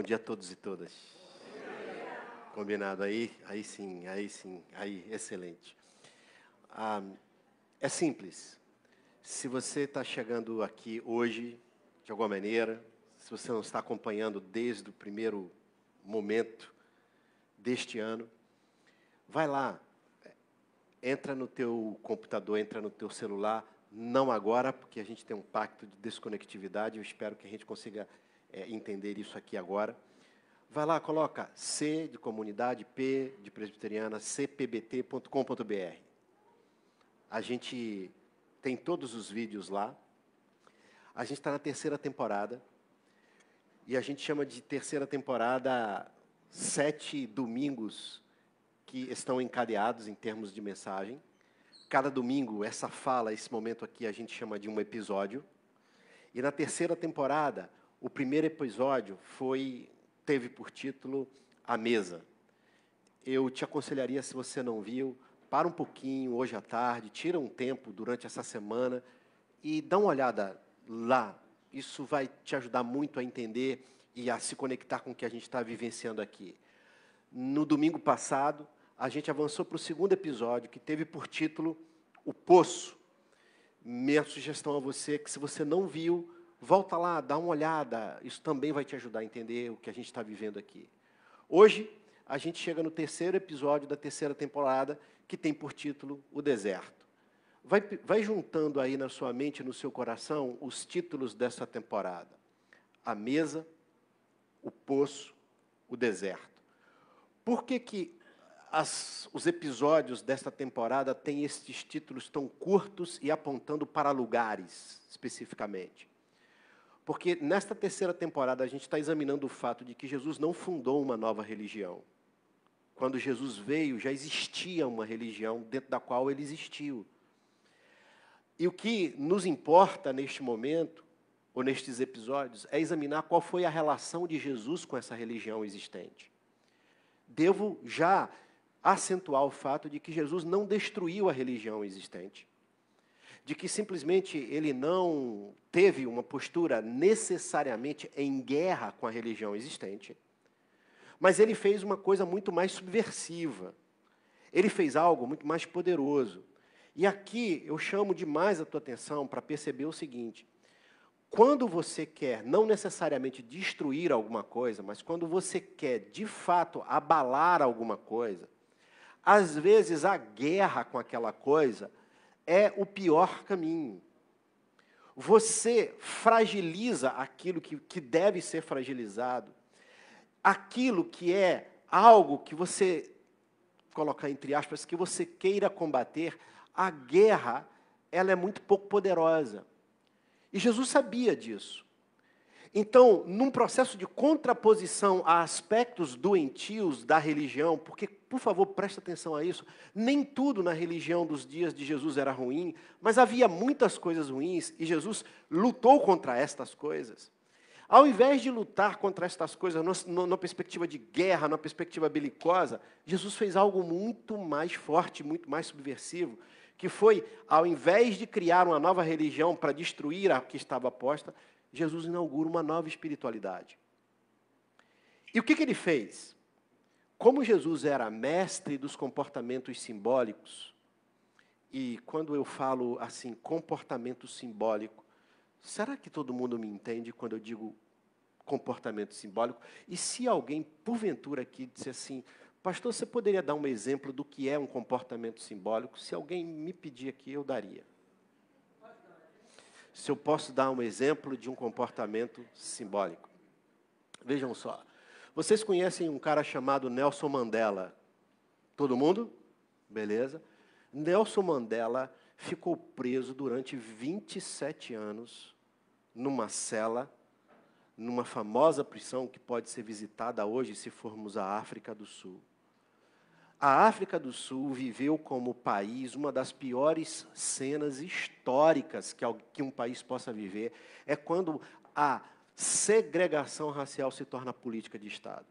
dia a todos e todas. Combinado aí? Aí sim, excelente. É simples. Se você está chegando aqui hoje, de alguma maneira, se você não está acompanhando desde o primeiro momento deste ano, vai lá, entra no teu computador, entra no teu celular, não agora, porque a gente tem um pacto de desconectividade, eu espero que a gente consiga entender isso aqui agora. Vai lá, coloca C de comunidade, P de presbiteriana, cpbt.com.br. A gente tem todos os vídeos lá. A gente está na terceira temporada. E a gente chama de terceira temporada 7 domingos que estão encadeados em termos de mensagem. Cada domingo, essa fala, esse momento aqui, a gente chama de um episódio. E na terceira temporada, o primeiro episódio teve por título A Mesa. Eu te aconselharia, se você não viu, para um pouquinho hoje à tarde, tira um tempo durante essa semana e dá uma olhada lá. Isso vai te ajudar muito a entender e a se conectar com o que a gente está vivenciando aqui. No domingo passado, a gente avançou para o segundo episódio, que teve por título O Poço. Minha sugestão a você é que, se você não viu, volta lá, dá uma olhada. Isso também vai te ajudar a entender o que a gente está vivendo aqui. Hoje, a gente chega no terceiro episódio da terceira temporada, que tem por título O Deserto. Vai juntando aí na sua mente e no seu coração os títulos dessa temporada. A Mesa, O Poço, O Deserto. Por que os episódios desta temporada têm esses títulos tão curtos e apontando para lugares, especificamente? Porque nesta terceira temporada a gente está examinando o fato de que Jesus não fundou uma nova religião. Quando Jesus veio, já existia uma religião dentro da qual ele existiu. E o que nos importa neste momento, ou nestes episódios, é examinar qual foi a relação de Jesus com essa religião existente. Devo já acentuar o fato de que Jesus não destruiu a religião existente, de que simplesmente ele não teve uma postura necessariamente em guerra com a religião existente, mas ele fez uma coisa muito mais subversiva. Ele fez algo muito mais poderoso. E aqui eu chamo demais a tua atenção para perceber o seguinte: quando você quer não necessariamente destruir alguma coisa, mas quando você quer de fato abalar alguma coisa, às vezes a guerra com aquela coisa é o pior caminho. Você fragiliza aquilo que deve ser fragilizado, aquilo que é algo que você, colocar entre aspas, que você queira combater. A guerra, ela é muito pouco poderosa. E Jesus sabia disso. Então, num processo de contraposição a aspectos doentios da religião, porque, por favor, preste atenção a isso, nem tudo na religião dos dias de Jesus era ruim, mas havia muitas coisas ruins, e Jesus lutou contra estas coisas. Ao invés de lutar contra estas coisas numa perspectiva de guerra, numa perspectiva belicosa, Jesus fez algo muito mais forte, muito mais subversivo, que foi, ao invés de criar uma nova religião para destruir a que estava posta, Jesus inaugura uma nova espiritualidade. E o que ele fez? Como Jesus era mestre dos comportamentos simbólicos, e quando eu falo assim, comportamento simbólico, será que todo mundo me entende quando eu digo comportamento simbólico? E se alguém, porventura, aqui disser assim: pastor, você poderia dar um exemplo do que é um comportamento simbólico? Se alguém me pedir aqui, eu daria. Se eu posso dar um exemplo de um comportamento simbólico. Vejam só. Vocês conhecem um cara chamado Nelson Mandela? Todo mundo? Beleza. Nelson Mandela ficou preso durante 27 anos numa cela, numa famosa prisão que pode ser visitada hoje se formos à África do Sul. A África do Sul viveu como país uma das piores cenas históricas que um país possa viver, é quando a segregação racial se torna política de Estado.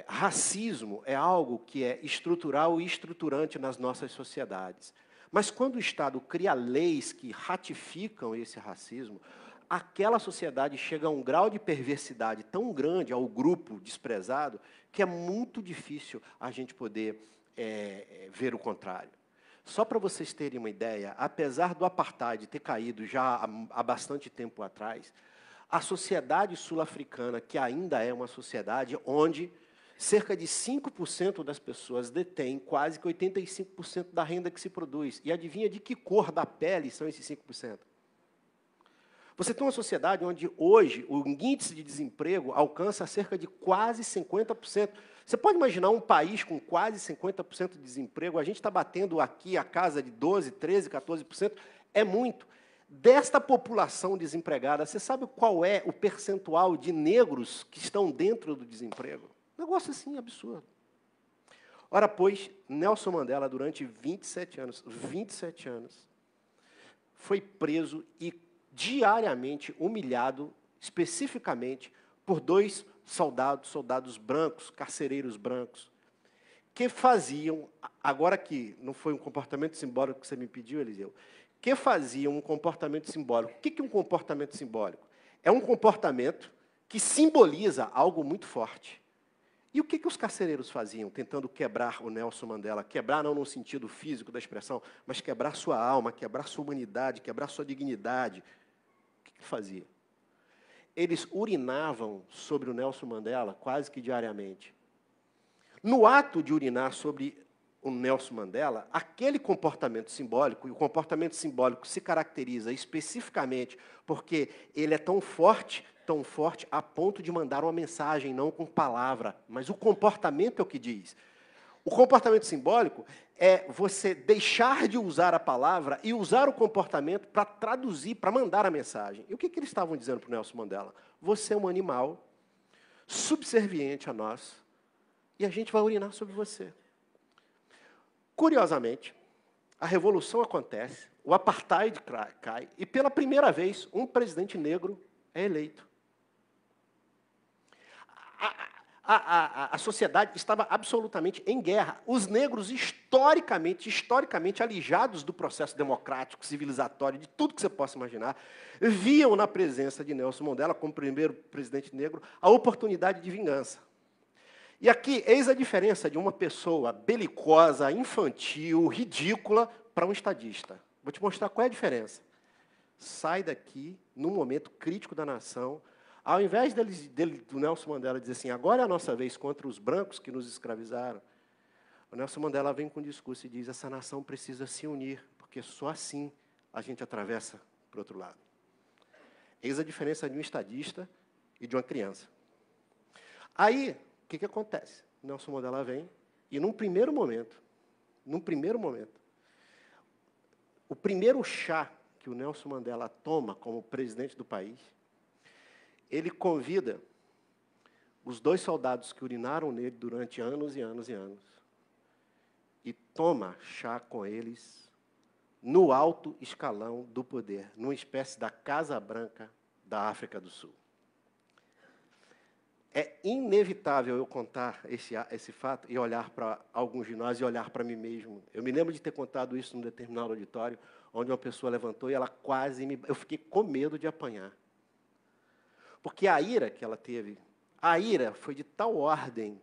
Racismo é algo que é estrutural e estruturante nas nossas sociedades. Mas quando o Estado cria leis que ratificam esse racismo, aquela sociedade chega a um grau de perversidade tão grande ao grupo desprezado, que é muito difícil a gente poder ver o contrário. Só para vocês terem uma ideia, apesar do apartheid ter caído já há bastante tempo atrás, a sociedade sul-africana, que ainda é uma sociedade onde cerca de 5% das pessoas detêm quase que 85% da renda que se produz. E adivinha de que cor da pele são esses 5%? Você tem uma sociedade onde hoje o índice de desemprego alcança cerca de quase 50%. Você pode imaginar um país com quase 50% de desemprego? A gente está batendo aqui a casa de 12%, 13%, 14%. É muito. Desta população desempregada, você sabe qual é o percentual de negros que estão dentro do desemprego? Um negócio assim absurdo. Ora, pois, Nelson Mandela, durante 27 anos, foi preso e diariamente humilhado, especificamente, por 2 soldados brancos, carcereiros brancos, que faziam, agora que não foi um comportamento simbólico que você me pediu, Eliseu, que faziam um comportamento simbólico. O que é um comportamento simbólico? É um comportamento que simboliza algo muito forte. E o que os carcereiros faziam, tentando quebrar o Nelson Mandela? Quebrar não no sentido físico da expressão, mas quebrar sua alma, quebrar sua humanidade, quebrar sua dignidade. O que ele fazia? Eles urinavam sobre o Nelson Mandela quase que diariamente. No ato de urinar sobre o Nelson Mandela, aquele comportamento simbólico, e o comportamento simbólico se caracteriza especificamente porque ele é tão forte a ponto de mandar uma mensagem, não com palavra, mas o comportamento é o que diz. O comportamento simbólico é você deixar de usar a palavra e usar o comportamento para traduzir, para mandar a mensagem. E o que eles estavam dizendo para o Nelson Mandela? Você é um animal subserviente a nós e a gente vai urinar sobre você. Curiosamente, a revolução acontece, o apartheid cai e, pela primeira vez, um presidente negro é eleito. A sociedade estava absolutamente em guerra. Os negros, historicamente alijados do processo democrático, civilizatório, de tudo que você possa imaginar, viam na presença de Nelson Mandela, como primeiro presidente negro, a oportunidade de vingança. E aqui, eis a diferença de uma pessoa belicosa, infantil, ridícula, para um estadista. Vou te mostrar qual é a diferença. Sai daqui, num momento crítico da nação, ao invés do Nelson Mandela dizer assim, agora é a nossa vez contra os brancos que nos escravizaram, o Nelson Mandela vem com um discurso e diz, essa nação precisa se unir, porque só assim a gente atravessa para o outro lado. Eis a diferença de um estadista e de uma criança. Aí, o que acontece? O Nelson Mandela vem e, num primeiro momento, o primeiro chá que o Nelson Mandela toma como presidente do país, ele convida os 2 soldados que urinaram nele durante anos e anos e anos e toma chá com eles no alto escalão do poder, numa espécie da Casa Branca da África do Sul. É inevitável eu contar esse fato e olhar para alguns de nós e olhar para mim mesmo. Eu me lembro de ter contado isso num determinado auditório, onde uma pessoa levantou e ela quase me... Eu fiquei com medo de apanhar. Porque a ira que ela teve, a ira foi de tal ordem,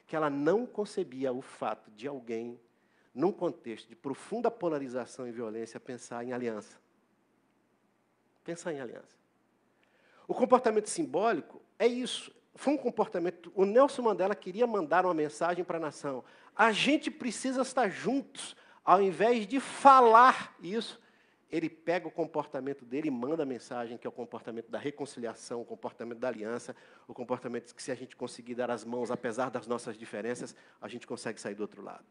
que ela não concebia o fato de alguém, num contexto de profunda polarização e violência, pensar em aliança. Pensar em aliança. O comportamento simbólico é isso. Foi um comportamento... O Nelson Mandela queria mandar uma mensagem para a nação. A gente precisa estar juntos. Ao invés de falar isso, ele pega o comportamento dele e manda a mensagem, que é o comportamento da reconciliação, o comportamento da aliança, o comportamento que, se a gente conseguir dar as mãos, apesar das nossas diferenças, a gente consegue sair do outro lado.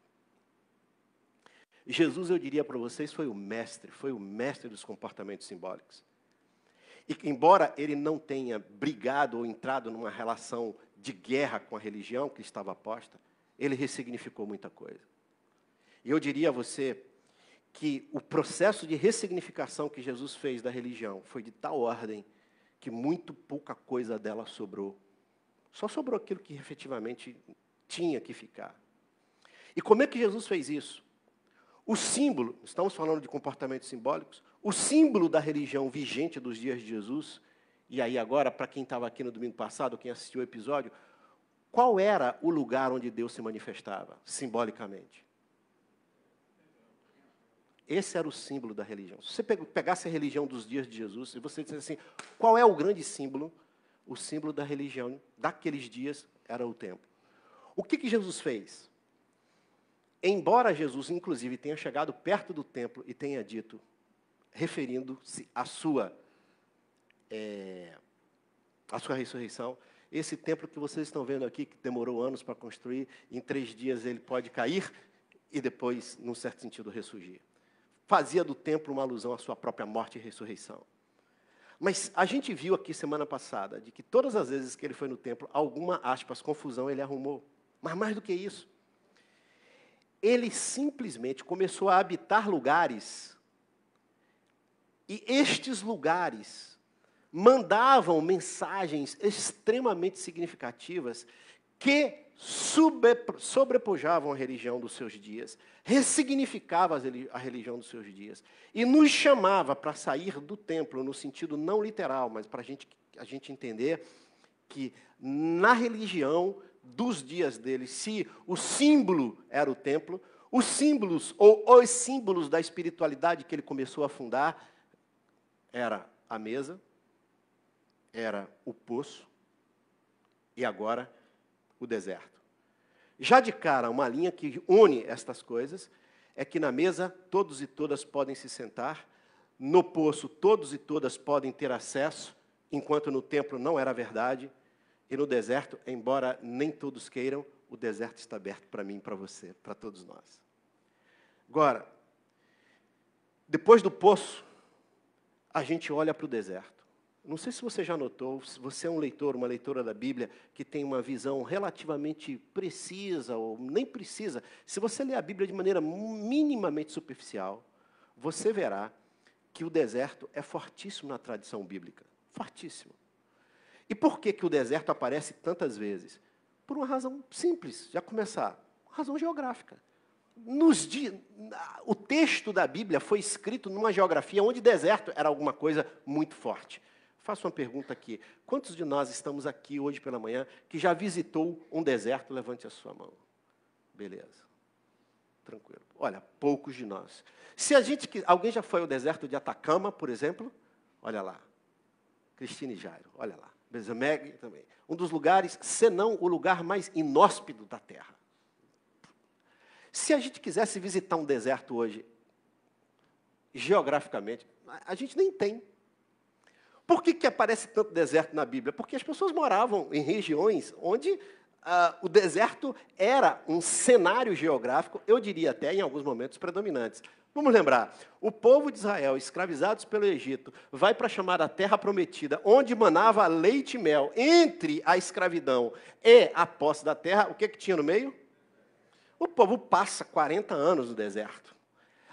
Jesus, eu diria para vocês, foi o mestre dos comportamentos simbólicos. E, embora ele não tenha brigado ou entrado numa relação de guerra com a religião que estava posta, ele ressignificou muita coisa. E eu diria a você que o processo de ressignificação que Jesus fez da religião foi de tal ordem que muito pouca coisa dela sobrou. Só sobrou aquilo que efetivamente tinha que ficar. E como é que Jesus fez isso? O símbolo, estamos falando de comportamentos simbólicos, o símbolo da religião vigente dos dias de Jesus, e aí agora, para quem estava aqui no domingo passado, quem assistiu o episódio, qual era o lugar onde Deus se manifestava, simbolicamente? Esse era o símbolo da religião. Se você pegasse a religião dos dias de Jesus, e você dissesse assim, qual é o grande símbolo? O símbolo da religião daqueles dias era o templo. O que Jesus fez? Embora Jesus, inclusive, tenha chegado perto do templo e tenha dito, referindo-se à sua ressurreição, esse templo que vocês estão vendo aqui, que demorou anos para construir, em 3 dias ele pode cair e depois, num certo sentido, ressurgir. Fazia do templo uma alusão à sua própria morte e ressurreição. Mas a gente viu aqui semana passada, de que todas as vezes que ele foi no templo, alguma, aspas, confusão ele arrumou. Mas mais do que isso, ele simplesmente começou a habitar lugares, e estes lugares mandavam mensagens extremamente significativas que sobrepujavam a religião dos seus dias, ressignificavam a religião dos seus dias, e nos chamava para sair do templo, no sentido não literal, mas para a gente entender que na religião dos dias dele, se o símbolo era o templo, os símbolos, ou os símbolos da espiritualidade que ele começou a fundar, era a mesa, era o poço, e agora o deserto. Já de cara, uma linha que une estas coisas, é que na mesa todos e todas podem se sentar, no poço todos e todas podem ter acesso, enquanto no templo não era verdade, e no deserto, embora nem todos queiram, o deserto está aberto para mim e para você, para todos nós. Agora, depois do poço, a gente olha para o deserto. Não sei se você já notou, se você é um leitor, uma leitora da Bíblia, que tem uma visão relativamente precisa, ou nem precisa, se você ler a Bíblia de maneira minimamente superficial, você verá que o deserto é fortíssimo na tradição bíblica. Fortíssimo. E por que o deserto aparece tantas vezes? Por uma razão simples, já começar, razão geográfica. O texto da Bíblia foi escrito numa geografia onde deserto era alguma coisa muito forte. Faço uma pergunta aqui. Quantos de nós estamos aqui hoje pela manhã que já visitou um deserto? Levante a sua mão. Beleza. Tranquilo. Olha, poucos de nós. Alguém já foi ao deserto de Atacama, por exemplo? Olha lá. Cristina e Jairo, olha lá. Bezemeg também. Um dos lugares, senão o lugar mais inóspito da terra. Se a gente quisesse visitar um deserto hoje, geograficamente, a gente nem tem. Por que aparece tanto deserto na Bíblia? Porque as pessoas moravam em regiões onde o deserto era um cenário geográfico, eu diria até em alguns momentos predominantes. Vamos lembrar, o povo de Israel, escravizados pelo Egito, vai para a chamada Terra Prometida, onde manava leite e mel. Entre a escravidão e a posse da terra, o que tinha no meio? O povo passa 40 anos no deserto.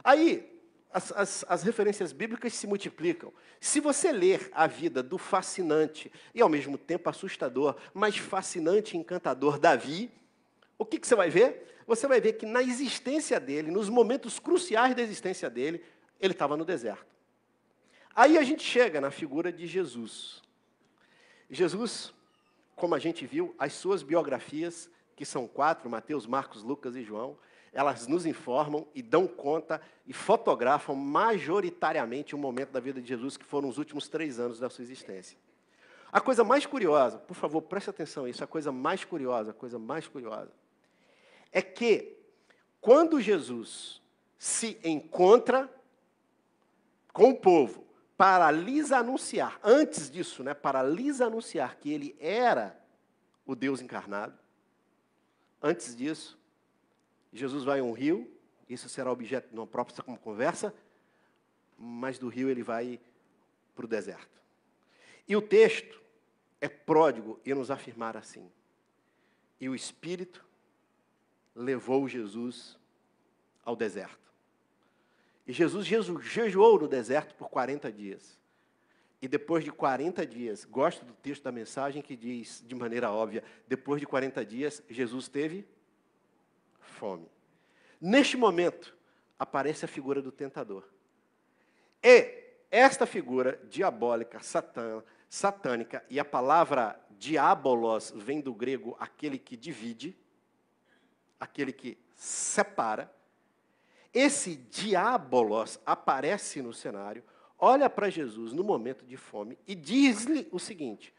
Aí, as referências bíblicas se multiplicam. Se você ler a vida do fascinante e, ao mesmo tempo, assustador, mas fascinante e encantador Davi, o que você vai ver? Você vai ver que na existência dele, nos momentos cruciais da existência dele, ele estava no deserto. Aí a gente chega na figura de Jesus. Jesus, como a gente viu, as suas biografias, que são 4, Mateus, Marcos, Lucas e João, elas nos informam e dão conta e fotografam majoritariamente o momento da vida de Jesus, que foram os últimos 3 anos da sua existência. A coisa mais curiosa, por favor, preste atenção a isso, a coisa mais curiosa, é que quando Jesus se encontra com o povo para lhes anunciar, antes disso, para lhes anunciar que ele era o Deus encarnado, antes disso, Jesus vai a um rio, isso será objeto de uma própria conversa, mas do rio ele vai para o deserto. E o texto é pródigo em nos afirmar assim. E o Espírito levou Jesus ao deserto. E Jesus jejuou no deserto por 40 dias. E depois de 40 dias, gosto do texto da mensagem que diz, de maneira óbvia, depois de 40 dias, Jesus teve fome. Neste momento, aparece a figura do tentador. E esta figura diabólica, satânica, e a palavra diabolos vem do grego aquele que divide, aquele que separa. Esse diabolos aparece no cenário, olha para Jesus no momento de fome e diz-lhe o seguinte: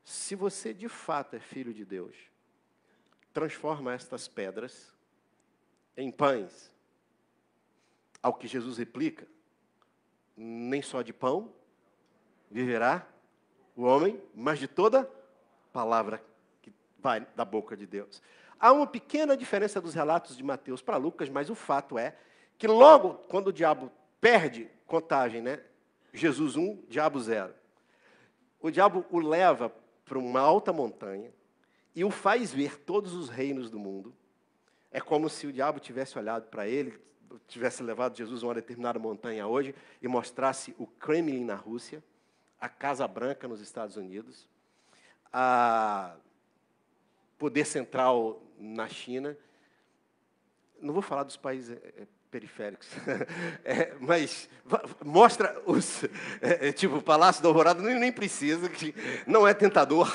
se você de fato é filho de Deus, transforma estas pedras em pães. Ao que Jesus replica: nem só de pão viverá o homem, mas de toda palavra que vai da boca de Deus. Há uma pequena diferença dos relatos de Mateus para Lucas, mas o fato é que logo quando o diabo perde contagem, né? Jesus 1, diabo 0. O diabo o leva para uma alta montanha e o faz ver todos os reinos do mundo. É como se o diabo tivesse olhado para ele, tivesse levado Jesus a uma determinada montanha hoje e mostrasse o Kremlin na Rússia, a Casa Branca nos Estados Unidos, a poder central na China. Não vou falar dos países periféricos, mas mostra os, tipo, o Palácio da Alvorada, nem precisa, que não é tentador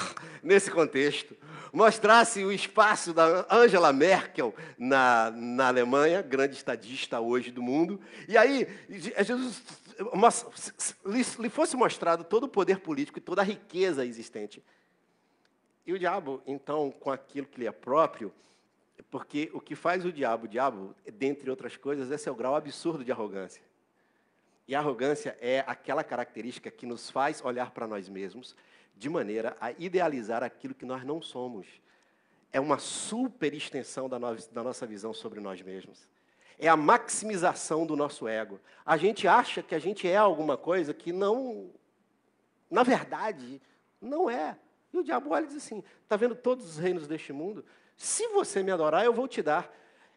nesse contexto. Mostrasse o espaço da Angela Merkel na Alemanha, grande estadista hoje do mundo, e aí Jesus lhe fosse mostrado todo o poder político e toda a riqueza existente. E o diabo, então, com aquilo que lhe é próprio, porque o que faz o diabo, dentre outras coisas, é seu grau absurdo de arrogância. E a arrogância é aquela característica que nos faz olhar para nós mesmos de maneira a idealizar aquilo que nós não somos. É uma super extensão da nossa visão sobre nós mesmos. É a maximização do nosso ego. A gente acha que a gente é alguma coisa que não, na verdade, não é. E o diabo olha e diz assim: está vendo todos os reinos deste mundo? Se você me adorar, eu vou te dar.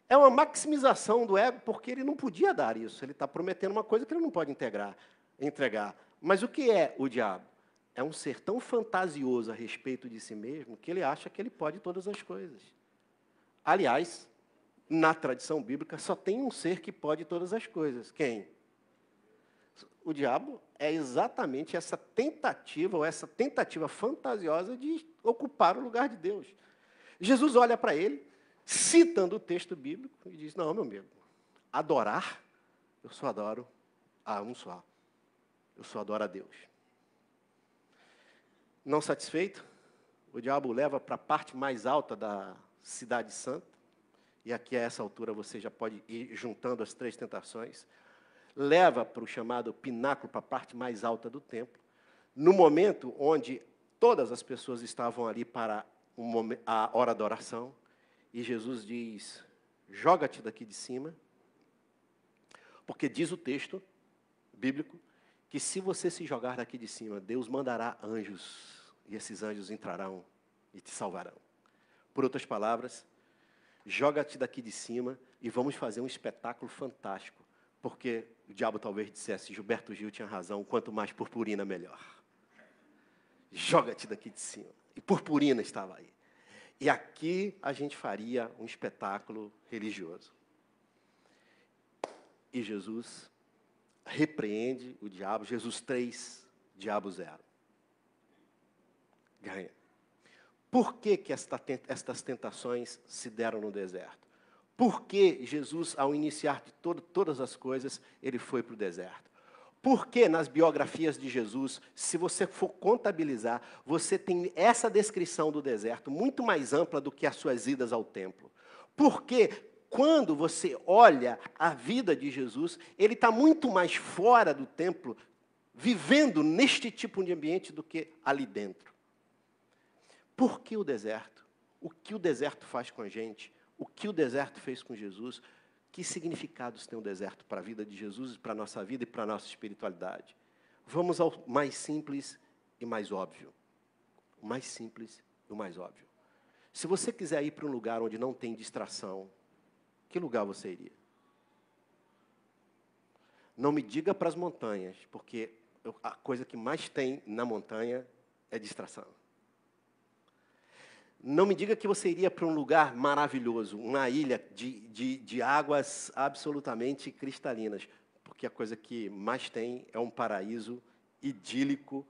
É uma maximização do ego, porque ele não podia dar isso. Ele está prometendo uma coisa que ele não pode entregar. Mas o que é o diabo? É um ser tão fantasioso a respeito de si mesmo que ele acha que ele pode todas as coisas. Aliás, na tradição bíblica, só tem um ser que pode todas as coisas. Quem? O diabo é exatamente essa tentativa fantasiosa de ocupar o lugar de Deus. Jesus olha para ele, citando o texto bíblico, e diz: não, meu amigo, adorar, eu só adoro a um só. Eu só adoro a Deus. Não satisfeito, o diabo o leva para a parte mais alta da cidade santa, e aqui a essa altura você já pode ir juntando as 3 tentações. Leva para o chamado pináculo, para a parte mais alta do templo, no momento onde todas as pessoas estavam ali para a hora da oração, e Jesus diz: joga-te daqui de cima, porque diz o texto bíblico que se você se jogar daqui de cima, Deus mandará anjos, e esses anjos entrarão e te salvarão. Por outras palavras, joga-te daqui de cima e vamos fazer um espetáculo fantástico, porque o diabo talvez dissesse: Gilberto Gil tinha razão, quanto mais purpurina, melhor. Joga-te daqui de cima. E purpurina estava aí. E aqui a gente faria um espetáculo religioso. E Jesus repreende o diabo. Jesus 3, diabo 0. Ganha. Por que estas tentações se deram no deserto? Por que Jesus, ao iniciar de todas as coisas, ele foi para o deserto? Porque nas biografias de Jesus, se você for contabilizar, você tem essa descrição do deserto muito mais ampla do que as suas idas ao templo. Porque quando você olha a vida de Jesus, ele está muito mais fora do templo, vivendo neste tipo de ambiente do que ali dentro. Por que o deserto? O que o deserto faz com a gente? O que o deserto fez com Jesus? Que significados tem o deserto para a vida de Jesus, para a nossa vida e para a nossa espiritualidade? Vamos ao mais simples e mais óbvio. O mais simples e o mais óbvio. Se você quiser ir para um lugar onde não tem distração, que lugar você iria? Não me diga para as montanhas, porque a coisa que mais tem na montanha é distração. Não me diga que você iria para um lugar maravilhoso, uma ilha de águas absolutamente cristalinas, porque a coisa que mais tem é um paraíso idílico,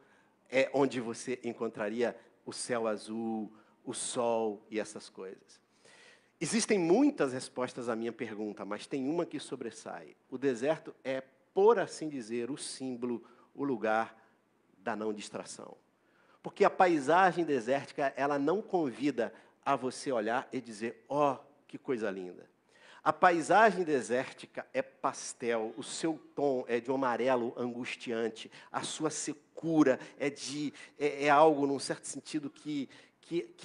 é onde você encontraria o céu azul, o sol e essas coisas. Existem muitas respostas à minha pergunta, mas tem uma que sobressai. O deserto é, por assim dizer, o símbolo, o lugar da não distração. Porque a paisagem desértica, ela não convida a você olhar e dizer, ó, que coisa linda. A paisagem desértica é pastel, o seu tom é de um amarelo angustiante, a sua secura é algo, num certo sentido, que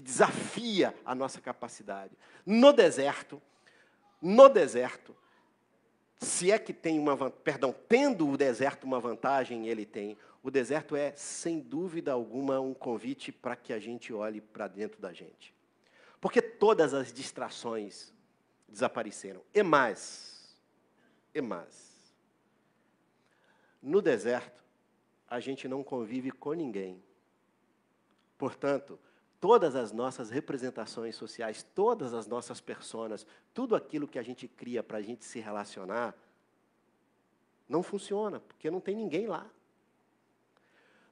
desafia a nossa capacidade. No deserto, se é que tem tendo o deserto uma vantagem, ele tem. O deserto é, sem dúvida alguma, um convite para que a gente olhe para dentro da gente. Porque todas as distrações desapareceram. E mais, no deserto, a gente não convive com ninguém. Portanto, todas as nossas representações sociais, todas as nossas personas, tudo aquilo que a gente cria para a gente se relacionar, não funciona, porque não tem ninguém lá.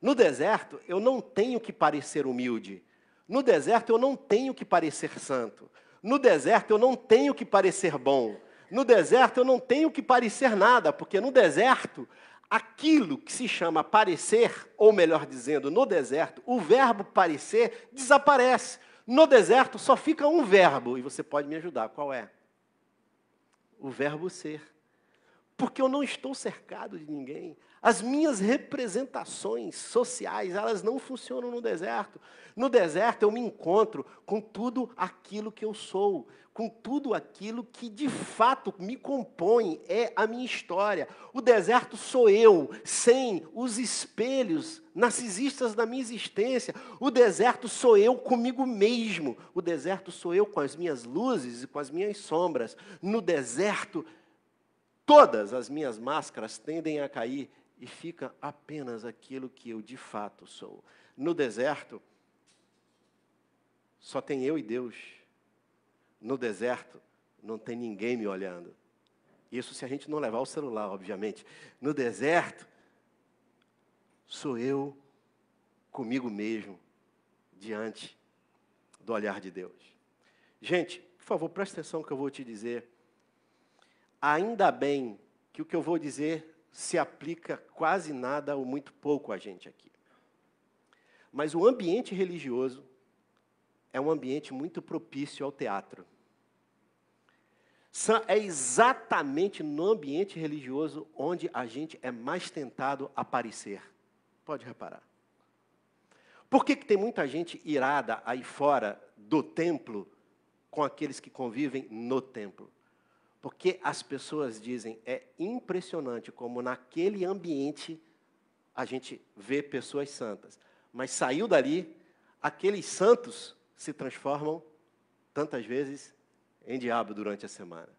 No deserto, eu não tenho que parecer humilde. No deserto, eu não tenho que parecer santo. No deserto, eu não tenho que parecer bom. No deserto, eu não tenho que parecer nada, porque no deserto, aquilo que se chama parecer, ou melhor dizendo, no deserto, o verbo parecer desaparece. No deserto, só fica um verbo, e você pode me ajudar. Qual é? O verbo ser. Porque eu não estou cercado de ninguém. As minhas representações sociais, elas não funcionam no deserto. No deserto eu me encontro com tudo aquilo que eu sou, com tudo aquilo que de fato me compõe, é a minha história. O deserto sou eu, sem os espelhos narcisistas da minha existência. O deserto sou eu comigo mesmo. O deserto sou eu com as minhas luzes e com as minhas sombras. No deserto, todas as minhas máscaras tendem a cair e fica apenas aquilo que eu de fato sou. No deserto, só tem eu e Deus. No deserto, não tem ninguém me olhando. Isso se a gente não levar o celular, obviamente. No deserto, sou eu comigo mesmo, diante do olhar de Deus. Gente, por favor, preste atenção no que eu vou te dizer. Ainda bem que o que eu vou dizer se aplica quase nada ou muito pouco a gente aqui. Mas o ambiente religioso é um ambiente muito propício ao teatro. É exatamente no ambiente religioso onde a gente é mais tentado a parecer. Pode reparar. Por que tem muita gente irada aí fora do templo com aqueles que convivem no templo? Porque as pessoas dizem, é impressionante como naquele ambiente a gente vê pessoas santas. Mas saiu dali, aqueles santos se transformam, tantas vezes, em diabo durante a semana.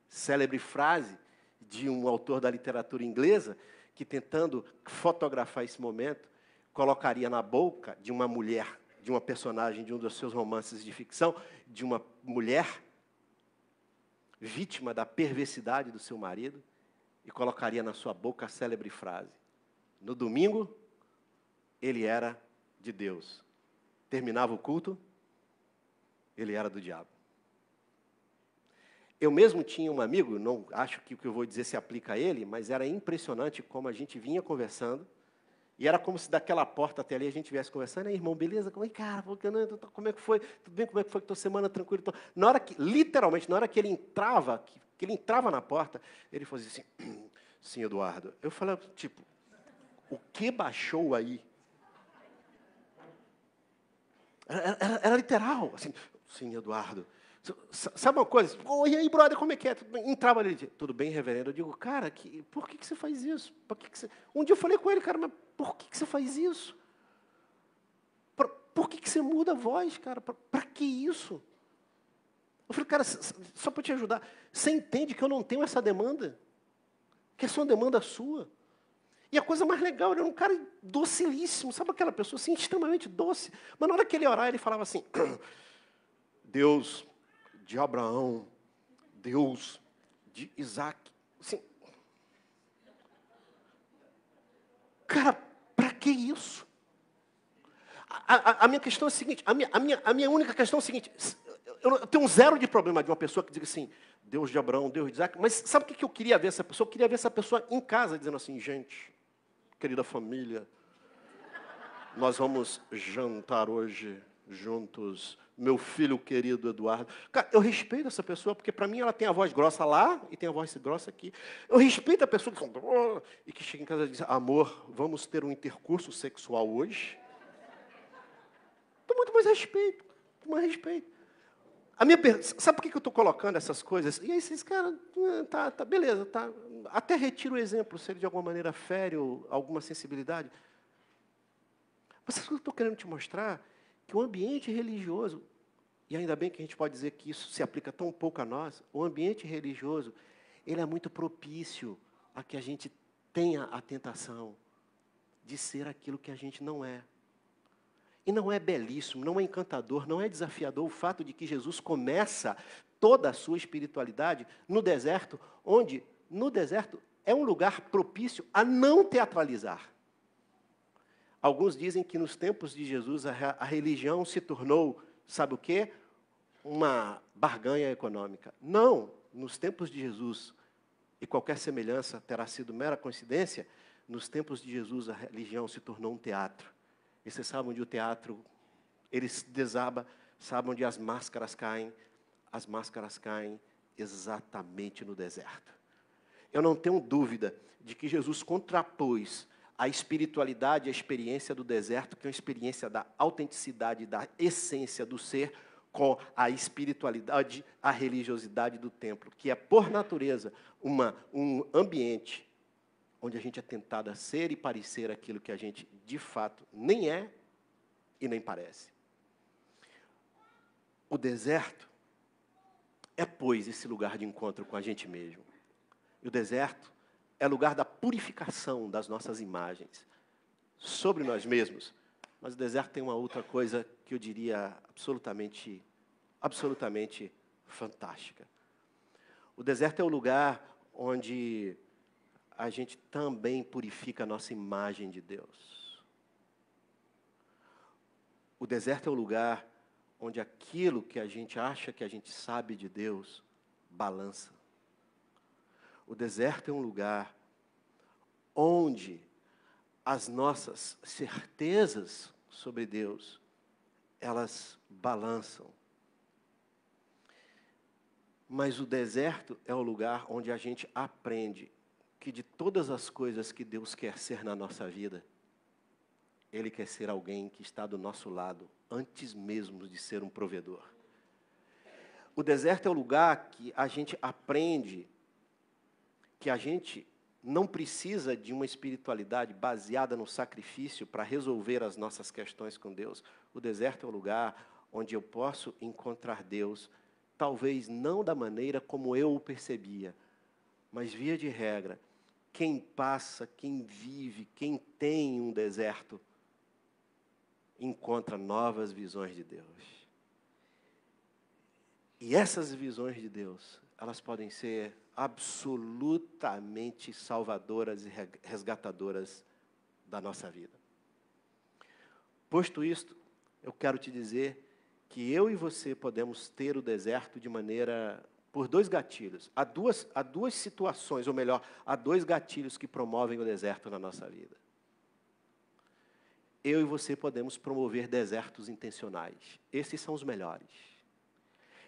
Célebre frase de um autor da literatura inglesa, que tentando fotografar esse momento, colocaria na boca de uma mulher, de uma personagem de um dos seus romances de ficção, de uma mulher vítima da perversidade do seu marido, e colocaria na sua boca a célebre frase: no domingo, ele era de Deus. Terminava o culto, ele era do diabo. Eu mesmo tinha um amigo, não acho que o que eu vou dizer se aplica a ele, mas era impressionante como a gente vinha conversando, e era como se daquela porta até ali a gente viesse conversando. Aí, irmão, beleza? Como é, cara, como é que foi? Tudo bem? Como é que foi? Tua semana tranquila? Na hora que, literalmente, na hora que ele entrava na porta, ele fazia assim: sim, Eduardo. Eu falava, tipo, o que baixou aí? Era literal, assim, sim, Eduardo. Sabe uma coisa? Oh, e aí, brother, como é que é? Entrava ali, tudo bem, reverendo? Eu digo, cara, por que você faz isso? Um dia eu falei com ele, cara, mas por que você faz isso? Por que você muda a voz, cara? Para que isso? Eu falei, cara, só para te ajudar, você entende que eu não tenho essa demanda? Que é só uma demanda sua? E a coisa mais legal, ele era um cara docilíssimo, sabe aquela pessoa assim, extremamente doce. Mas na hora que ele orar, ele falava assim, Deus de Abraão, Deus de Isaac. Assim, cara, para que isso? A minha questão é a seguinte, a minha única questão é a seguinte, eu tenho zero de problema de uma pessoa que diga assim, Deus de Abraão, Deus de Isaac, mas sabe o que eu queria ver essa pessoa? Eu queria ver essa pessoa em casa dizendo assim, gente, querida família, nós vamos jantar hoje juntos, meu filho querido Eduardo. Cara, eu respeito essa pessoa, porque para mim ela tem a voz grossa lá e tem a voz grossa aqui. Eu respeito a pessoa que fala, oh, e que chega em casa e diz, amor, vamos ter um intercurso sexual hoje? Com muito mais respeito, com mais respeito. Sabe por que eu estou colocando essas coisas? E aí esses caras, tá, beleza, tá. Até retiro o exemplo, se ele de alguma maneira fere alguma sensibilidade. Mas eu estou querendo te mostrar que o ambiente religioso, e ainda bem que a gente pode dizer que isso se aplica tão pouco a nós, o ambiente religioso, ele é muito propício a que a gente tenha a tentação de ser aquilo que a gente não é. E não é belíssimo, não é encantador, não é desafiador o fato de que Jesus começa toda a sua espiritualidade no deserto, onde no deserto é um lugar propício a não teatralizar. Alguns dizem que nos tempos de Jesus a religião se tornou, sabe o quê? Uma barganha econômica. Não, nos tempos de Jesus, e qualquer semelhança terá sido mera coincidência, nos tempos de Jesus a religião se tornou um teatro. E você sabe onde o teatro, ele se desaba, sabe onde as máscaras caem? As máscaras caem exatamente no deserto. Eu não tenho dúvida de que Jesus contrapôs a espiritualidade, a experiência do deserto, que é uma experiência da autenticidade, da essência do ser, com a espiritualidade, a religiosidade do templo, que é, por natureza, um ambiente onde a gente é tentado a ser e parecer aquilo que a gente, de fato, nem é e nem parece. O deserto é, pois, esse lugar de encontro com a gente mesmo. E o deserto é lugar da purificação das nossas imagens sobre nós mesmos. Mas o deserto tem uma outra coisa que eu diria absolutamente fantástica. O deserto é o lugar onde a gente também purifica a nossa imagem de Deus. O deserto é o lugar onde aquilo que a gente acha que a gente sabe de Deus balança. O deserto é um lugar onde as nossas certezas sobre Deus, elas balançam. Mas o deserto é o lugar onde a gente aprende que de todas as coisas que Deus quer ser na nossa vida, Ele quer ser alguém que está do nosso lado, antes mesmo de ser um provedor. O deserto é o lugar que a gente aprende que a gente não precisa de uma espiritualidade baseada no sacrifício para resolver as nossas questões com Deus. O deserto é o lugar onde eu posso encontrar Deus, talvez não da maneira como eu o percebia, mas via de regra, quem passa, quem vive, quem tem um deserto, encontra novas visões de Deus. E essas visões de Deus, elas podem ser absolutamente salvadoras e resgatadoras da nossa vida. Posto isto, eu quero te dizer que eu e você podemos ter o deserto de maneira, por dois gatilhos. Há duas situações, ou melhor, há dois gatilhos que promovem o deserto na nossa vida. Eu e você podemos promover desertos intencionais. Esses são os melhores.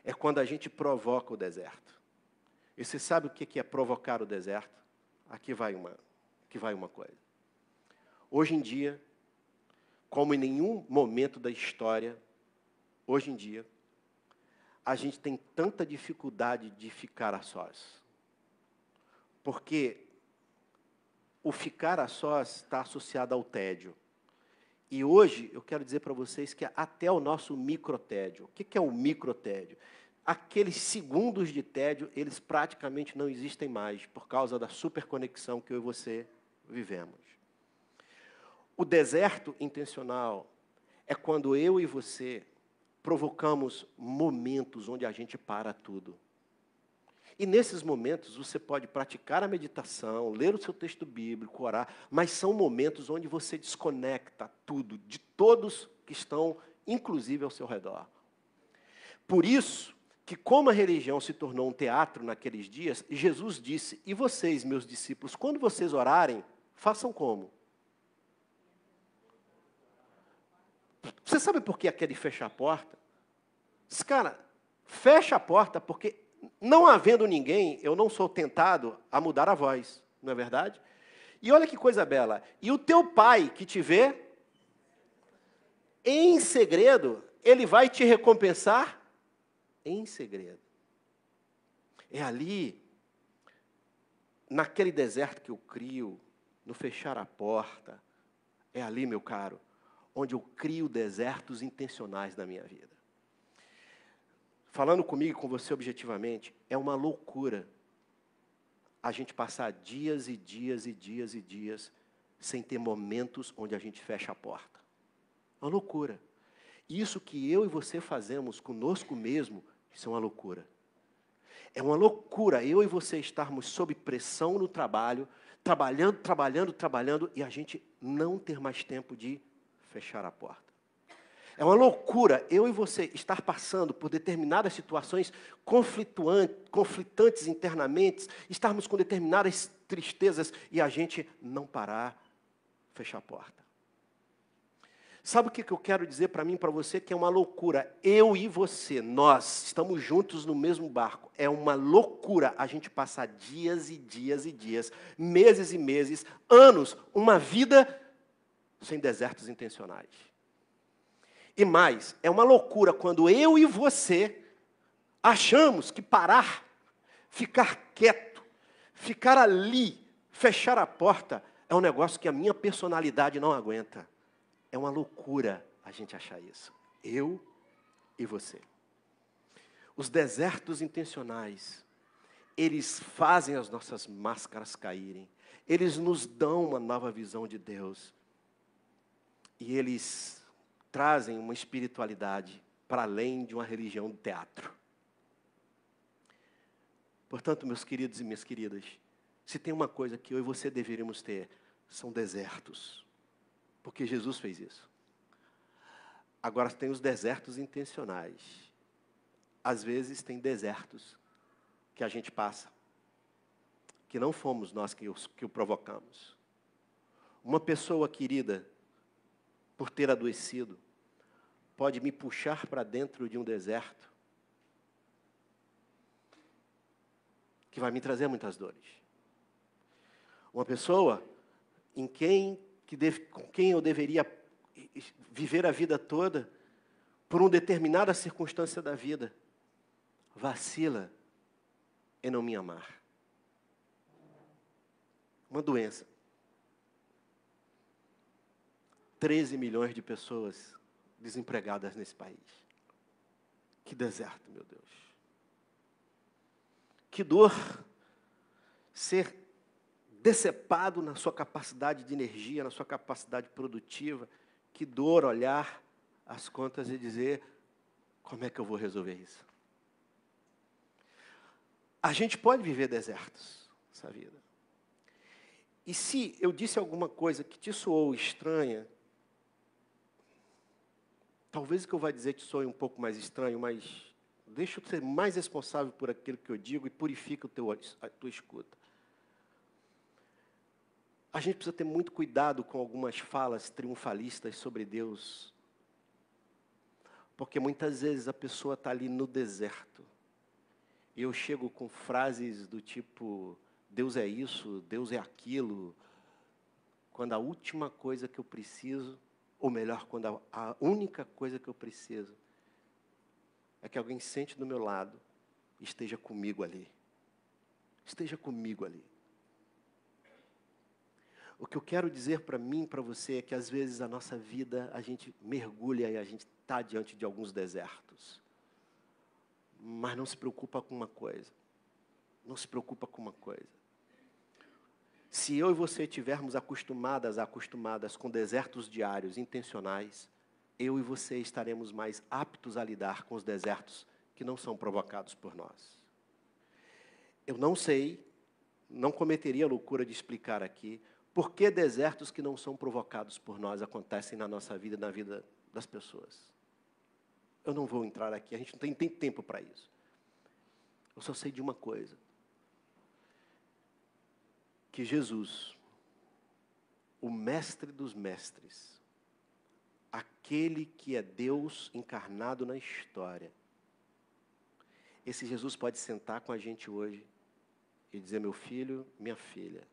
É quando a gente provoca o deserto. E você sabe o que é provocar o deserto? Aqui vai uma coisa. Hoje em dia, como em nenhum momento da história, hoje em dia, a gente tem tanta dificuldade de ficar a sós. Porque o ficar a sós está associado ao tédio. E hoje eu quero dizer para vocês que até o nosso microtédio. O que é o microtédio? Aqueles segundos de tédio, eles praticamente não existem mais, por causa da superconexão que eu e você vivemos. O deserto intencional é quando eu e você provocamos momentos onde a gente para tudo. E nesses momentos você pode praticar a meditação, ler o seu texto bíblico, orar, mas são momentos onde você desconecta tudo, de todos que estão, inclusive, ao seu redor. Por isso que, como a religião se tornou um teatro naqueles dias, Jesus disse, e vocês, meus discípulos, quando vocês orarem, façam como? Você sabe por que aquele fechar a porta? Diz, cara, fecha a porta porque, não havendo ninguém, eu não sou tentado a mudar a voz, não é verdade? E olha que coisa bela, e o teu pai que te vê, em segredo, ele vai te recompensar em segredo. É ali, naquele deserto que eu crio, no fechar a porta, é ali, meu caro, onde eu crio desertos intencionais na minha vida. Falando comigo e com você objetivamente, é uma loucura a gente passar dias e dias e dias e dias sem ter momentos onde a gente fecha a porta. É uma loucura. Isso que eu e você fazemos conosco mesmo, isso é uma loucura. É uma loucura eu e você estarmos sob pressão no trabalho, trabalhando, e a gente não ter mais tempo de fechar a porta. É uma loucura eu e você estar passando por determinadas situações conflitantes internamente, estarmos com determinadas tristezas e a gente não parar, fechar a porta. Sabe o que eu quero dizer para mim e para você? Que é uma loucura. Eu e você, nós, estamos juntos no mesmo barco. É uma loucura a gente passar dias e dias e dias, meses e meses, anos, uma vida sem desertos intencionais. E mais, é uma loucura quando eu e você achamos que parar, ficar quieto, ficar ali, fechar a porta, é um negócio que a minha personalidade não aguenta. É uma loucura a gente achar isso. Eu e você. Os desertos intencionais, eles fazem as nossas máscaras caírem. Eles nos dão uma nova visão de Deus. E eles trazem uma espiritualidade para além de uma religião de teatro. Portanto, meus queridos e minhas queridas, se tem uma coisa que eu e você deveríamos ter, são desertos. Porque Jesus fez isso. Agora tem os desertos intencionais. Às vezes tem desertos que a gente passa, que não fomos nós que o provocamos. Uma pessoa querida, por ter adoecido, pode me puxar para dentro de um deserto que vai me trazer muitas dores. Uma pessoa com quem eu deveria viver a vida toda, por uma determinada circunstância da vida, vacila em não me amar. Uma doença. 13 milhões de pessoas desempregadas nesse país. Que deserto, meu Deus. Que dor ser decepado na sua capacidade de energia, na sua capacidade produtiva. Que dor olhar as contas e dizer, como é que eu vou resolver isso? A gente pode viver desertos nessa vida. E se eu disse alguma coisa que te soou estranha, talvez o que eu vou dizer te soe um pouco mais estranho, mas deixa eu ser mais responsável por aquilo que eu digo e purifica a tua escuta. A gente precisa ter muito cuidado com algumas falas triunfalistas sobre Deus. Porque muitas vezes a pessoa está ali no deserto. E eu chego com frases do tipo, Deus é isso, Deus é aquilo. Quando a última coisa que eu preciso, ou melhor, quando a única coisa que eu preciso, é que alguém sente do meu lado e esteja comigo ali. Esteja comigo ali. O que eu quero dizer para mim, para você, é que às vezes a nossa vida, a gente mergulha e a gente está diante de alguns desertos. Mas não se preocupa com uma coisa. Não se preocupa com uma coisa. Se eu e você estivermos acostumadas com desertos diários intencionais, eu e você estaremos mais aptos a lidar com os desertos que não são provocados por nós. Eu não sei, não cometeria a loucura de explicar aqui por que desertos que não são provocados por nós acontecem na nossa vida e na vida das pessoas. Eu não vou entrar aqui, a gente não tem tempo para isso. Eu só sei de uma coisa. Que Jesus, o mestre dos mestres, aquele que é Deus encarnado na história, esse Jesus pode sentar com a gente hoje e dizer: meu filho, minha filha,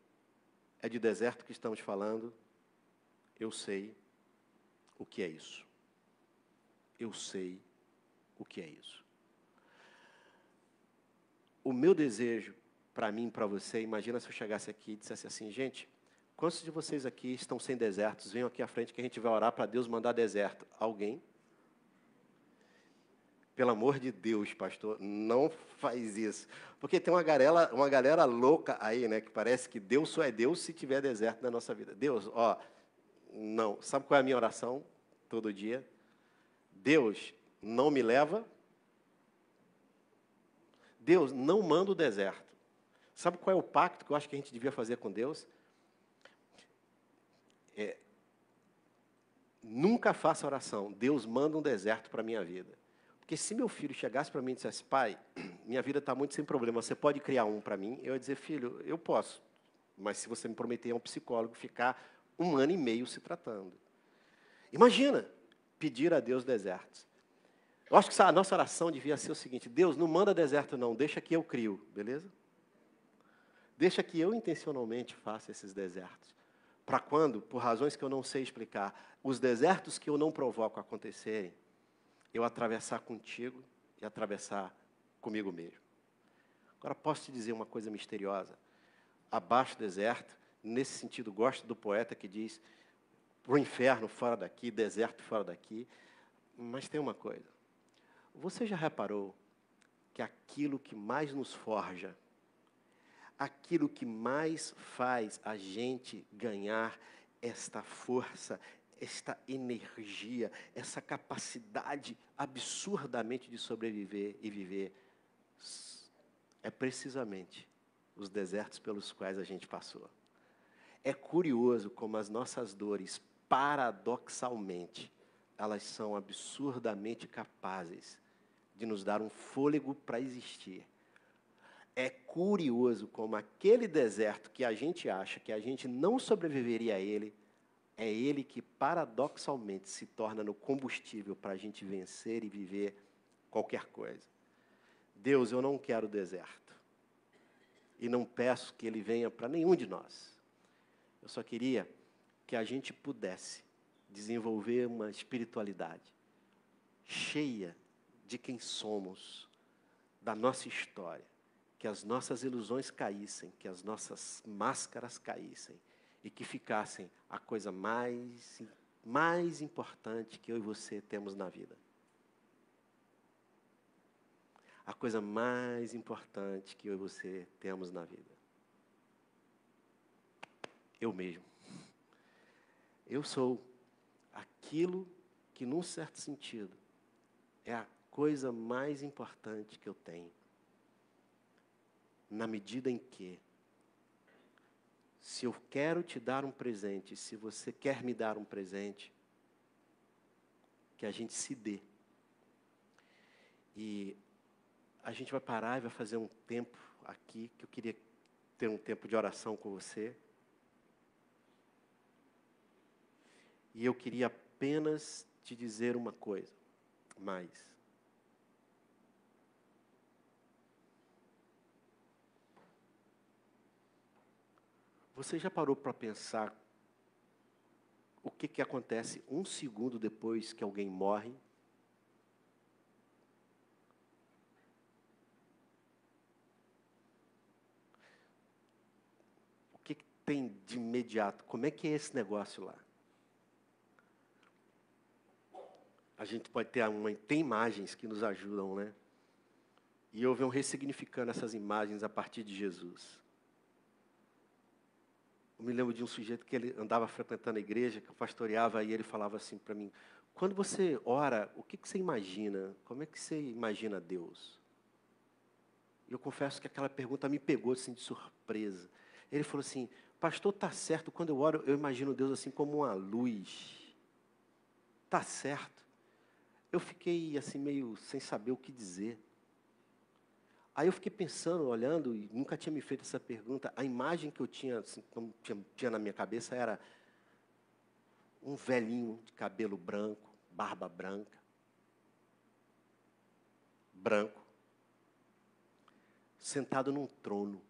é de deserto que estamos falando, eu sei o que é isso. Eu sei o que é isso. O meu desejo, para mim, para você, imagina se eu chegasse aqui e dissesse assim: gente, quantos de vocês aqui estão sem desertos? Venham aqui à frente que a gente vai orar para Deus mandar deserto. Alguém? Pelo amor de Deus, pastor, não faz isso. Porque tem uma galera louca aí, né? Que parece que Deus só é Deus se tiver deserto na nossa vida. Deus, não. Sabe qual é a minha oração todo dia? Deus, não me leva. Deus, não manda o deserto. Sabe qual é o pacto que eu acho que a gente devia fazer com Deus? Nunca faça oração: Deus, manda um deserto para a minha vida. Porque se meu filho chegasse para mim e dissesse: pai, minha vida está muito sem problema, você pode criar um para mim? Eu ia dizer: filho, eu posso. Mas se você me prometer a um psicólogo ficar 1 ano e meio se tratando. Imagina, pedir a Deus desertos. Eu acho que a nossa oração devia ser o seguinte: Deus, não manda deserto não, deixa que eu crio, beleza? Deixa que eu intencionalmente faça esses desertos. Para quando, por razões que eu não sei explicar, os desertos que eu não provoco acontecerem, eu atravessar contigo e atravessar comigo mesmo. Agora, posso te dizer uma coisa misteriosa? Abaixo do deserto, nesse sentido, gosto do poeta que diz: para o inferno fora daqui, deserto fora daqui. Mas tem uma coisa. Você já reparou que aquilo que mais nos forja, aquilo que mais faz a gente ganhar esta força, esta energia, essa capacidade absurdamente de sobreviver e viver, é precisamente os desertos pelos quais a gente passou. É curioso como as nossas dores, paradoxalmente, elas são absurdamente capazes de nos dar um fôlego para existir. É curioso como aquele deserto que a gente acha que a gente não sobreviveria a ele, é ele que paradoxalmente se torna no combustível para a gente vencer e viver qualquer coisa. Deus, eu não quero deserto. E não peço que ele venha para nenhum de nós. Eu só queria que a gente pudesse desenvolver uma espiritualidade cheia de quem somos, da nossa história. Que as nossas ilusões caíssem, que as nossas máscaras caíssem e que ficassem a coisa mais importante que eu e você temos na vida. A coisa mais importante que eu e você temos na vida. Eu mesmo. Eu sou aquilo que, num certo sentido, é a coisa mais importante que eu tenho. Na medida em que, se eu quero te dar um presente, se você quer me dar um presente, que a gente se dê. E a gente vai parar e vai fazer um tempo aqui, que eu queria ter um tempo de oração com você. E eu queria apenas te dizer uma coisa, mais. Você já parou para pensar o que acontece 1 segundo depois que alguém morre? O que tem de imediato? Como é que é esse negócio lá? A gente pode ter tem imagens que nos ajudam, né? E eu venho ressignificando essas imagens a partir de Jesus. Eu me lembro de um sujeito que ele andava frequentando a igreja, que eu pastoreava, e ele falava assim para mim: quando você ora, o que você imagina? Como é que você imagina Deus? E eu confesso que aquela pergunta me pegou assim de surpresa. Ele falou assim: pastor, está certo, quando eu oro, eu imagino Deus assim como uma luz. Está certo. Eu fiquei assim meio sem saber o que dizer. Aí eu fiquei pensando, olhando, e nunca tinha me feito essa pergunta. A imagem que eu tinha, assim, como tinha na minha cabeça era um velhinho de cabelo branco, barba branca, branco, sentado num trono.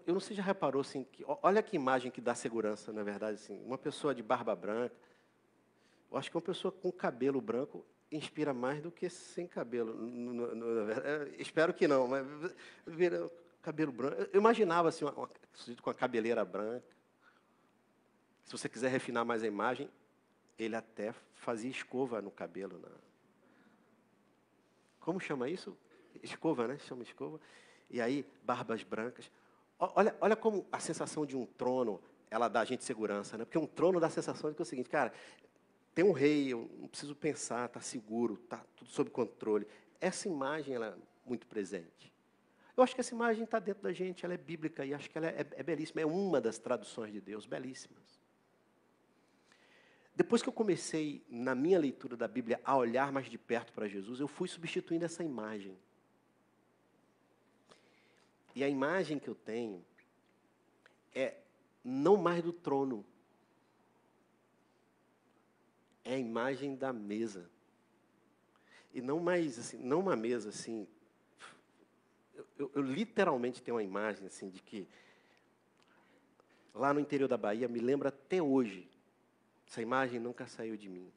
Eu não sei se já reparou, assim, que, olha que imagem que dá segurança, na verdade, assim, uma pessoa de barba branca. Eu acho que uma pessoa com cabelo branco inspira mais do que sem cabelo. Espero que não, mas vira cabelo branco. Eu imaginava assim, uma sujeito com a cabeleira branca. Se você quiser refinar mais a imagem, ele até fazia escova no cabelo. Como chama isso? Escova, né? Chama escova. E aí, barbas brancas. Olha como a sensação de um trono, ela dá a gente segurança, né? Porque um trono dá a sensação de que é o seguinte, cara, tem um rei, eu não preciso pensar, está seguro, está tudo sob controle. Essa imagem, ela é muito presente. Eu acho que essa imagem está dentro da gente, ela é bíblica e acho que ela é belíssima, é uma das traduções de Deus, belíssimas. Depois que eu comecei, na minha leitura da Bíblia, a olhar mais de perto para Jesus, eu fui substituindo essa imagem. E a imagem que eu tenho é não mais do trono, é a imagem da mesa. E não mais, assim, não uma mesa assim. Eu literalmente tenho uma imagem assim de que lá no interior da Bahia me lembra até hoje. Essa imagem nunca saiu de mim.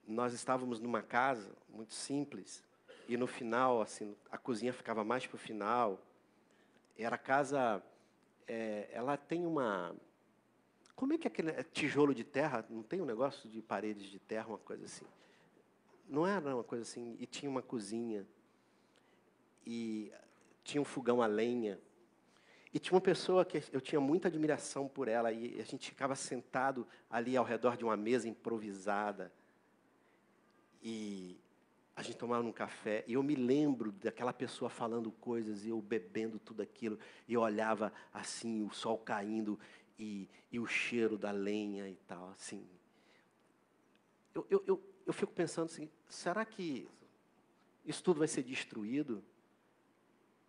Nós estávamos numa casa muito simples e no final, assim, a cozinha ficava mais para o final. Era a casa, ela tem uma, como é que é aquele tijolo de terra? Não tem um negócio de paredes de terra, uma coisa assim? Não era uma coisa assim. E tinha uma cozinha e tinha um fogão a lenha. E tinha uma pessoa que eu tinha muita admiração por ela, e a gente ficava sentado ali ao redor de uma mesa improvisada, e a gente tomava um café, e eu me lembro daquela pessoa falando coisas, e eu bebendo tudo aquilo, e eu olhava assim, o sol caindo, e o cheiro da lenha e tal, assim. Eu fico pensando assim, será que isso tudo vai ser destruído?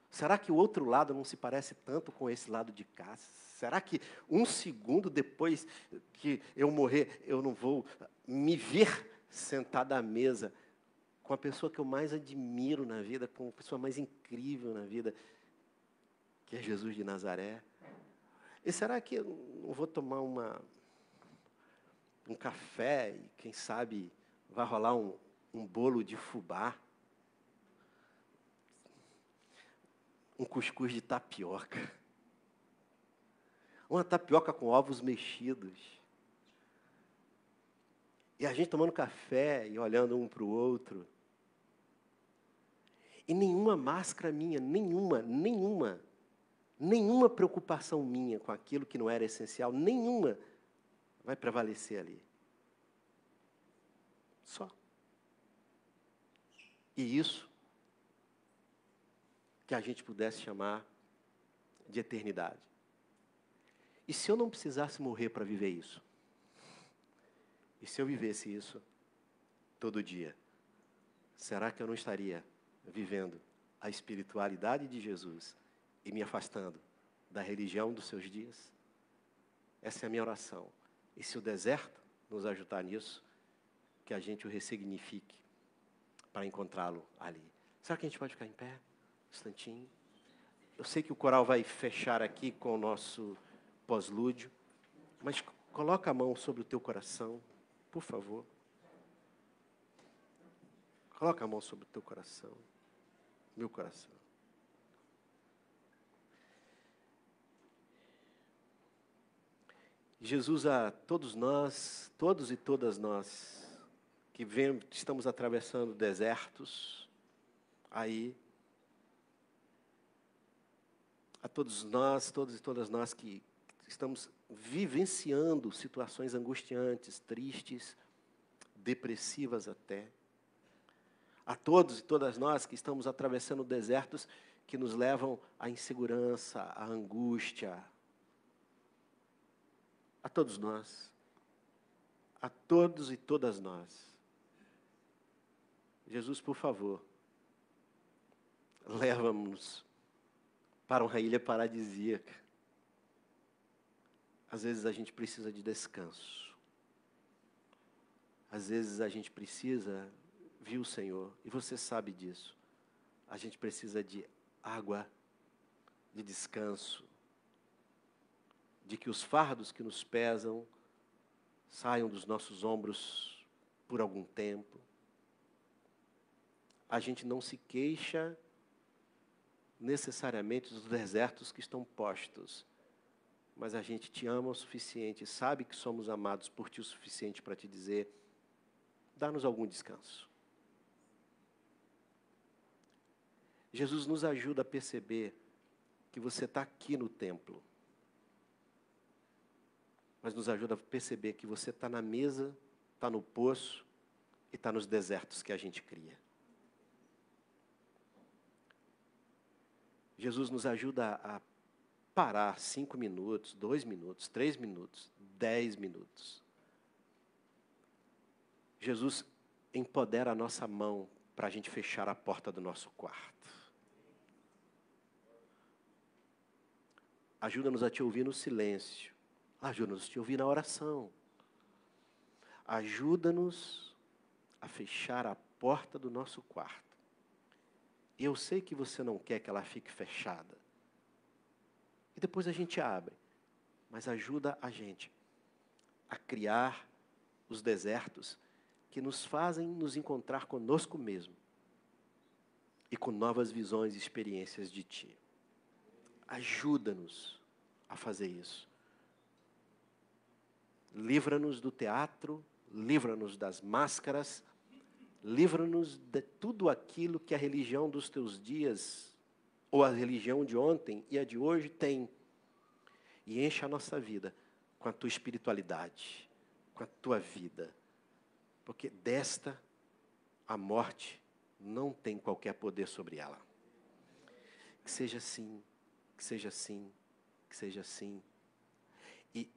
Será que o outro lado não se parece tanto com esse lado de cá? Será que um segundo depois que eu morrer, eu não vou me ver sentado à mesa com a pessoa que eu mais admiro na vida, com a pessoa mais incrível na vida, que é Jesus de Nazaré? E será que eu não vou tomar um café e, quem sabe, vai rolar um bolo de fubá? Um cuscuz de tapioca. Uma tapioca com ovos mexidos. E a gente tomando café e olhando um para o outro. E nenhuma máscara minha, nenhuma preocupação minha com aquilo que não era essencial, nenhuma vai prevalecer ali. Só. E isso que a gente pudesse chamar de eternidade. E se eu não precisasse morrer para viver isso? E se eu vivesse isso todo dia? Será que eu não estaria vivendo a espiritualidade de Jesus e me afastando da religião dos seus dias? Essa é a minha oração. E se o deserto nos ajudar nisso, que a gente o ressignifique para encontrá-lo ali. Será que a gente pode ficar em pé? Um instantinho. Eu sei que o coral vai fechar aqui com o nosso pós-lúdio, mas coloca a mão sobre o teu coração, por favor. Coloca a mão sobre o teu coração, meu coração. Jesus, a todos nós, todos e todas nós, que estamos atravessando desertos, aí, a todos nós, todos e todas nós que estamos vivenciando situações angustiantes, tristes, depressivas até. A todos e todas nós que estamos atravessando desertos que nos levam à insegurança, à angústia. A todos nós. A todos e todas nós. Jesus, por favor, leva-nos para uma ilha paradisíaca. Às vezes a gente precisa de descanso. Às vezes a gente precisa, viu, Senhor, e você sabe disso. A gente precisa de água, de descanso, de que os fardos que nos pesam saiam dos nossos ombros por algum tempo. A gente não se queixa necessariamente dos desertos que estão postos, mas a gente te ama o suficiente, sabe que somos amados por ti o suficiente para te dizer, dá-nos algum descanso. Jesus nos ajuda a perceber que você está aqui no templo, mas nos ajuda a perceber que você está na mesa, está no poço e está nos desertos que a gente cria. Jesus nos ajuda a parar 5 minutos, 2 minutos, 3 minutos, 10 minutos. Jesus empodera a nossa mão para a gente fechar a porta do nosso quarto. Ajuda-nos a te ouvir no silêncio. Ajuda-nos a te ouvir na oração. Ajuda-nos a fechar a porta do nosso quarto. Eu sei que você não quer que ela fique fechada. E depois a gente abre. Mas ajuda a gente a criar os desertos que nos fazem nos encontrar conosco mesmo. E com novas visões e experiências de ti. Ajuda-nos a fazer isso. Livra-nos do teatro, livra-nos das máscaras, livra-nos de tudo aquilo que a religião dos teus dias, ou a religião de ontem e a de hoje tem. E enche a nossa vida com a tua espiritualidade, com a tua vida. Porque desta, a morte não tem qualquer poder sobre ela. Que seja assim, que seja assim, que seja assim. E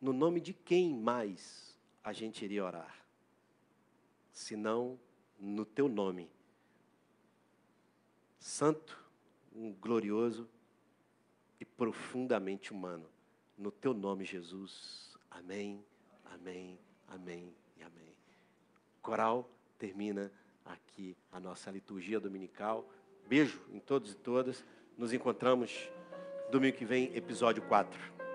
no nome de quem mais a gente iria orar? Senão no teu nome. Santo, glorioso e profundamente humano. No teu nome, Jesus. Amém, amém, amém e amém. Coral termina aqui a nossa liturgia dominical. Beijo em todos e todas. Nos encontramos domingo que vem, episódio 4.